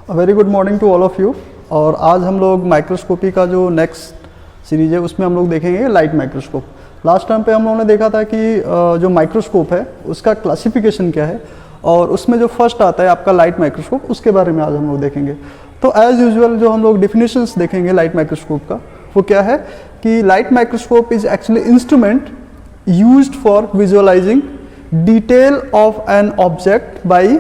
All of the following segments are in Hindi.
Very good morning to all of you. और आज हम लोग माइक्रोस्कोपी का जो नेक्स्ट सीरीज है उसमें हम लोग देखेंगे लाइट माइक्रोस्कोप। लास्ट टाइम पे हम लोगों ने देखा था कि जो माइक्रोस्कोप है उसका क्लासिफिकेशन क्या है, और उसमें जो फर्स्ट आता है आपका लाइट माइक्रोस्कोप, उसके बारे में आज हम लोग देखेंगे। तो एज यूजुअल जो हम लोग डिफिनेशंस देखेंगे लाइट माइक्रोस्कोप का, वो क्या है कि light microscope is actually instrument used for visualising detail of an object by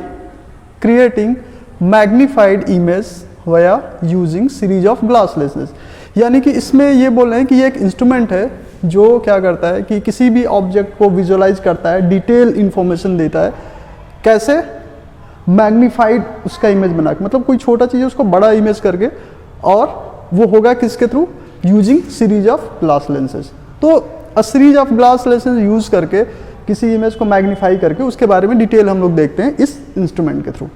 creating magnified image via using series of glass lenses. यानी कि इसमें ये बोल रहे हैं कि ये एक इंस्ट्रूमेंट है जो क्या करता है कि किसी भी ऑब्जेक्ट को विजुअलाइज करता है, डिटेल इंफॉर्मेशन देता है। कैसे? मैग्नीफाइड उसका इमेज बना के, मतलब कोई छोटा चीज़ है उसको बड़ा इमेज करके, और वो होगा किसके थ्रू? Using series of glass lenses. तो a series of glass lenses use करके किसी इमेज को मैग्नीफाई करके उसके बारे में डिटेल हम लोग देखते हैं इस इंस्ट्रूमेंट के थ्रू।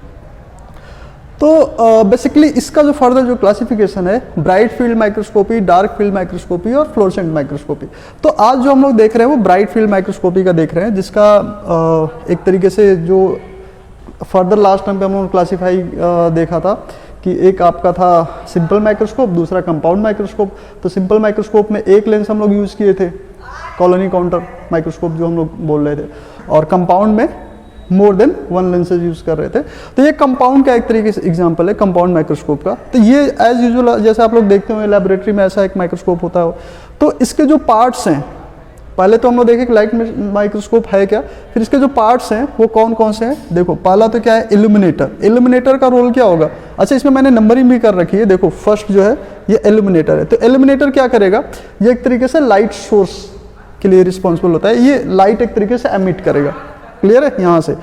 तो बेसिकली इसका जो फर्दर जो क्लासिफिकेशन है, bright field microscopy, dark field microscopy और फ्लोरेसेंट माइक्रोस्कोपी। तो आज जो हम लोग देख रहे हैं वो ब्राइट फील्ड माइक्रोस्कोपी का देख रहे हैं, जिसका एक तरीके से जो फर्दर लास्ट टाइम पे हम लोग क्लासीफाई देखा था कि एक आपका था सिंपल माइक्रोस्कोप, दूसरा कंपाउंड माइक्रोस्कोप। तो सिंपल माइक्रोस्कोप में एक लेंस हम लोग यूज़ किए थे, कॉलोनी काउंटर माइक्रोस्कोप जो हम लोग बोल रहे थे, और कंपाउंड में more than one lenses use कर रहे थे। तो ये कंपाउंड का एक तरीके से एग्जांपल है कंपाउंड माइक्रोस्कोप का। तो ये एज यूजुअल जैसे आप लोग देखते हो लेबोरेटरी में ऐसा एक माइक्रोस्कोप होता है। तो इसके जो पार्ट्स हैं, पहले तो हम लोग देखें कि लाइट माइक्रोस्कोप है क्या, फिर इसके जो पार्ट्स हैं वो कौन कौन से हैं। देखो पहला तो क्या है, इल्यूमिनेटर। इल्यूमिनेटर का रोल क्या होगा? अच्छा, इसमें मैंने नंबरिंग भी कर रखी है। देखो फर्स्ट जो है ये इल्यूमिनेटर है। तो इल्यूमिनेटर क्या करेगा? ये एक तरीके से लाइट सोर्स के लिए रिस्पॉन्सिबल होता है। ये लाइट एक तरीके से एमिट करेगा, क्लियर है यहाँ से।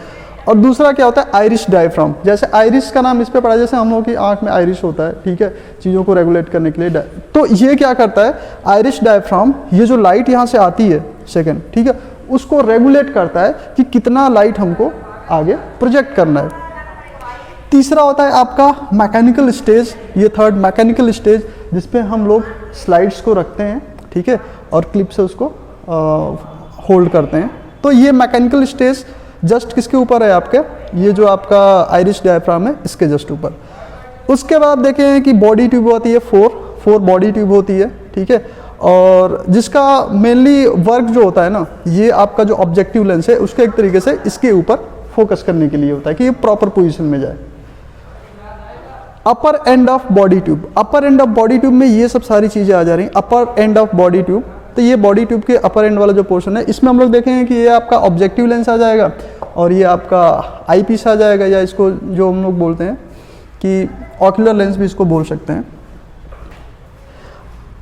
और दूसरा क्या होता है? Iris diaphragm. जैसे आइरिस का नाम इस पे पड़ा, जैसे हम लोगों की आंख में आइरिस होता है, ठीक है, चीज़ों को रेगुलेट करने के लिए। तो ये क्या करता है? आइरिस डायफ्राम, ये जो लाइट यहाँ से आती है सेकंड, ठीक है, उसको रेगुलेट करता है कि कितना लाइट हमको आगे प्रोजेक्ट करना है। तीसरा होता है आपका मैकेनिकल स्टेज। ये थर्ड मैकेनिकल स्टेज, जिसपे हम लोग स्लाइड्स को रखते हैं, ठीक है, और क्लिप से उसको होल्ड करते हैं। तो ये मैकेनिकल स्टेज जस्ट किसके ऊपर है? आपके ये जो आपका आइरिस डायफ्राम है इसके जस्ट ऊपर। उसके बाद देखें कि बॉडी ट्यूब होती है, फोर बॉडी ट्यूब होती है, ठीक है, और जिसका मेनली वर्क जो होता है ना, ये आपका जो ऑब्जेक्टिव लेंस है उसके एक तरीके से इसके ऊपर फोकस करने के लिए होता है कि ये प्रॉपर पोजिशन में जाए। Upper end of body tube. Upper end of body tube में ये सब सारी चीज़ें आ जा रही हैं। Upper end of body tube, तो ये बॉडी ट्यूब के अपर एंड वाला जो पोर्शन है, इसमें हम लोग देखेंगे कि ये आपका ऑब्जेक्टिव लेंस आ जाएगा, और ये आपका आई पीस आ जाएगा, या इसको जो हम लोग बोलते हैं कि ऑक्यूलर लेंस भी इसको बोल सकते हैं।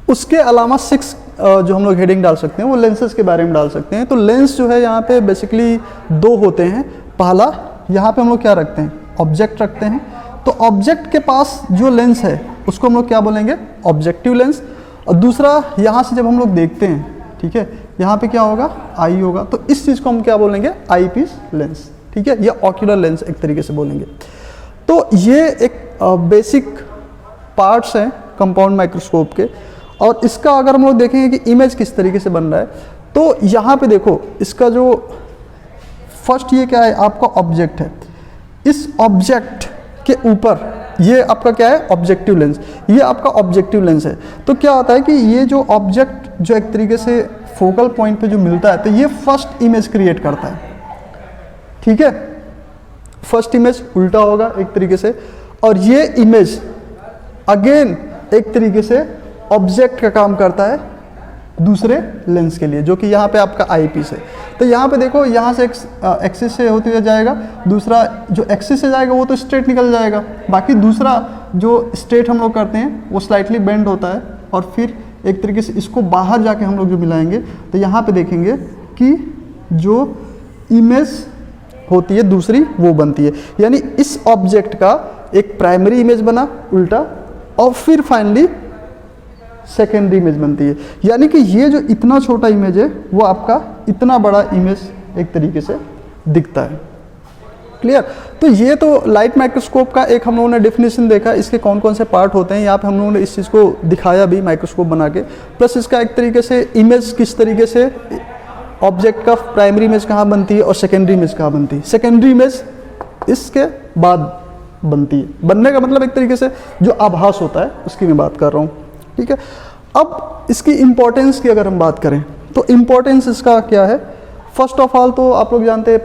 उसके अलावा 6 जो हम लोग हेडिंग डाल सकते हैं वो लेंसेज के बारे में डाल सकते हैं। तो लेंस जो है यहाँ पे बेसिकली 2 होते हैं। पहला, यहाँ पे हम लोग क्या रखते हैं? ऑब्जेक्ट रखते हैं। तो ऑब्जेक्ट के पास जो लेंस है उसको हम लोग क्या बोलेंगे? Objective lens. और दूसरा, यहाँ से जब हम लोग देखते हैं, ठीक है, यहाँ पे क्या होगा? आई होगा। तो इस चीज़ को हम क्या बोलेंगे? आई पीस लेंस, ठीक है, या ऑक्यूलर लेंस एक तरीके से बोलेंगे। तो ये एक बेसिक पार्ट्स हैं कंपाउंड माइक्रोस्कोप के। और इसका अगर हम लोग देखेंगे कि इमेज किस तरीके से बन रहा है, तो यहाँ पे देखो इसका जो फर्स्ट ये क्या है? आपका ऑब्जेक्ट है। इस ऑब्जेक्ट के ऊपर ये आपका क्या है? Objective lens. ये आपका ऑब्जेक्टिव लेंस है। तो क्या होता है कि ये जो ऑब्जेक्ट जो एक तरीके से फोकल पॉइंट पे जो मिलता है, तो ये फर्स्ट इमेज क्रिएट करता है, ठीक है। फर्स्ट इमेज उल्टा होगा एक तरीके से, और ये इमेज अगेन एक तरीके से ऑब्जेक्ट का काम करता है दूसरे लेंस के लिए, जो कि यहाँ पे आपका आई पीस है। तो यहाँ पे देखो, यहाँ से एक्सिस से होते हुए जाएगा, दूसरा जो एक्सिस से जाएगा वो तो स्ट्रेट निकल जाएगा, बाकी दूसरा जो स्ट्रेट हम लोग करते हैं वो स्लाइटली बेंड होता है, और फिर एक तरीके से इसको बाहर जाके हम लोग जो मिलाएंगे, तो यहाँ पे देखेंगे कि जो इमेज होती है दूसरी वो बनती है। यानी इस ऑब्जेक्ट का एक प्राइमरी इमेज बना उल्टा, और फिर फाइनली सेकेंडरी इमेज बनती है। यानी कि ये जो इतना छोटा इमेज है वो आपका इतना बड़ा इमेज एक तरीके से दिखता है, क्लियर। तो ये तो लाइट माइक्रोस्कोप का एक हम लोगों ने डेफिनेशन देखा, इसके कौन कौन से पार्ट होते हैं। यहाँ पे हम लोगों ने इस चीज़ को दिखाया भी माइक्रोस्कोप बना के, प्लस इसका एक तरीके से इमेज किस तरीके से ऑब्जेक्ट का प्राइमरी इमेज कहाँ बनती है और सेकेंडरी इमेज कहाँ बनती है। सेकेंडरी इमेज इसके बाद बनती है। बनने का मतलब एक तरीके से जो आभास होता है उसकी मैं बात कर रहा हूँ, ठीक है। अब इसकी इम्पोर्टेंस की अगर हम बात करें तो इम्पोर्टेंस इसका क्या है। फर्स्ट ऑफ ऑल तो आप लोग जानते हैं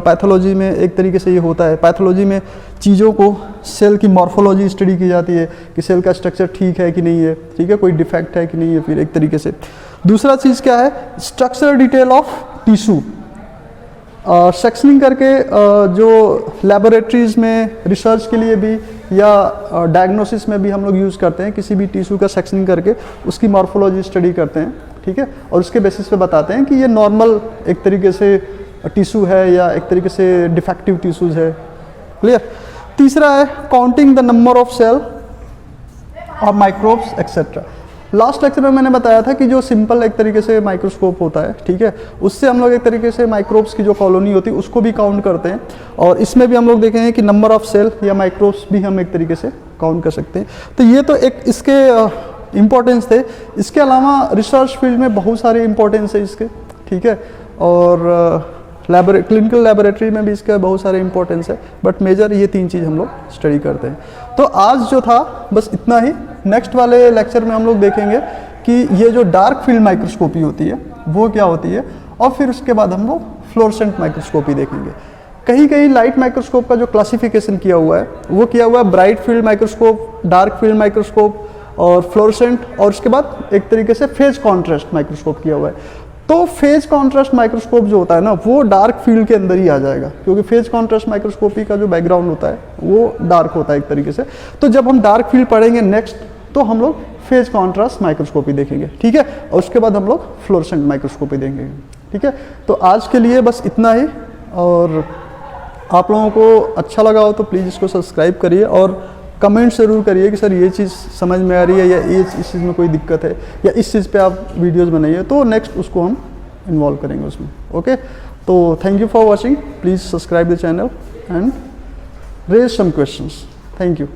पैथोलॉजी में एक तरीके से ये होता है, पैथोलॉजी में चीज़ों को सेल की मॉर्फोलॉजी स्टडी की जाती है कि सेल का स्ट्रक्चर ठीक है कि नहीं है, ठीक है, कोई डिफेक्ट है कि नहीं है, फिर एक तरीके से। दूसरा चीज़ क्या है, structure detail of tissue, sectioning करके जो लेबोरेटरीज में रिसर्च के लिए भी या डायग्नोसिस में भी हम लोग यूज़ करते हैं, किसी भी टिश्यू का सेक्शनिंग करके उसकी मॉर्फोलॉजी स्टडी करते हैं, ठीक है, और उसके बेसिस पे बताते हैं कि ये नॉर्मल एक तरीके से टिश्यू है या एक तरीके से डिफेक्टिव टिश्यूज है। क्लियर। तीसरा है counting the number of cell और माइक्रोब्स एक्सेट्रा। लास्ट लेक्चर में मैंने बताया था कि जो सिंपल एक तरीके से माइक्रोस्कोप होता है, ठीक है, उससे हम लोग एक तरीके से माइक्रोब्स की जो कॉलोनी होती है उसको भी काउंट करते हैं, और इसमें भी हम लोग देखेंगे कि नंबर ऑफ सेल या माइक्रोब्स भी हम एक तरीके से काउंट कर सकते हैं। तो ये तो एक इसके इम्पोर्टेंस थे। इसके अलावा रिसर्च फील्ड में बहुत सारे इम्पोर्टेंस है इसके, ठीक है, और क्लिनिकल लेबोरेटरी में भी इसका बहुत सारे इंपॉर्टेंस है, बट मेजर ये 3 चीज़ हम लोग स्टडी करते हैं। तो आज जो था बस इतना ही। नेक्स्ट वाले लेक्चर में हम लोग देखेंगे कि ये जो डार्क फील्ड माइक्रोस्कोपी होती है वो क्या होती है, और फिर उसके बाद हम लोग फ्लोरेसेंट माइक्रोस्कोपी देखेंगे। कहीं कहीं लाइट माइक्रोस्कोप का जो क्लासिफिकेशन किया हुआ है वो किया हुआ है bright field microscope, dark field microscope और फ्लोरेसेंट, और उसके बाद एक तरीके से फेज कॉन्ट्रास्ट माइक्रोस्कोप किया हुआ है। तो फेज कॉन्ट्रास्ट माइक्रोस्कोप जो होता है ना वो डार्क फील्ड के अंदर ही आ जाएगा, क्योंकि फेज कॉन्ट्रास्ट माइक्रोस्कोपी का जो बैकग्राउंड होता है वो डार्क होता है एक तरीके से। तो जब हम डार्क फील्ड पढ़ेंगे नेक्स्ट, तो हम लोग फेज कॉन्ट्रास्ट माइक्रोस्कोपी देखेंगे, ठीक है, और उसके बाद हम लोग फ्लोरेसेंट माइक्रोस्कोपी देखेंगे, ठीक है। तो आज के लिए बस इतना ही, और आप लोगों को अच्छा लगा हो तो प्लीज़ इसको सब्सक्राइब करिए और कमेंट ज़रूर करिए कि सर ये चीज़ समझ में आ रही है या इस चीज़ में कोई दिक्कत है या इस चीज़ पे आप वीडियोस बनाइए, तो नेक्स्ट उसको हम इन्वॉल्व करेंगे उसमें। ओके, तो thank you for watching, please subscribe the channel and raise some questions. Thank you.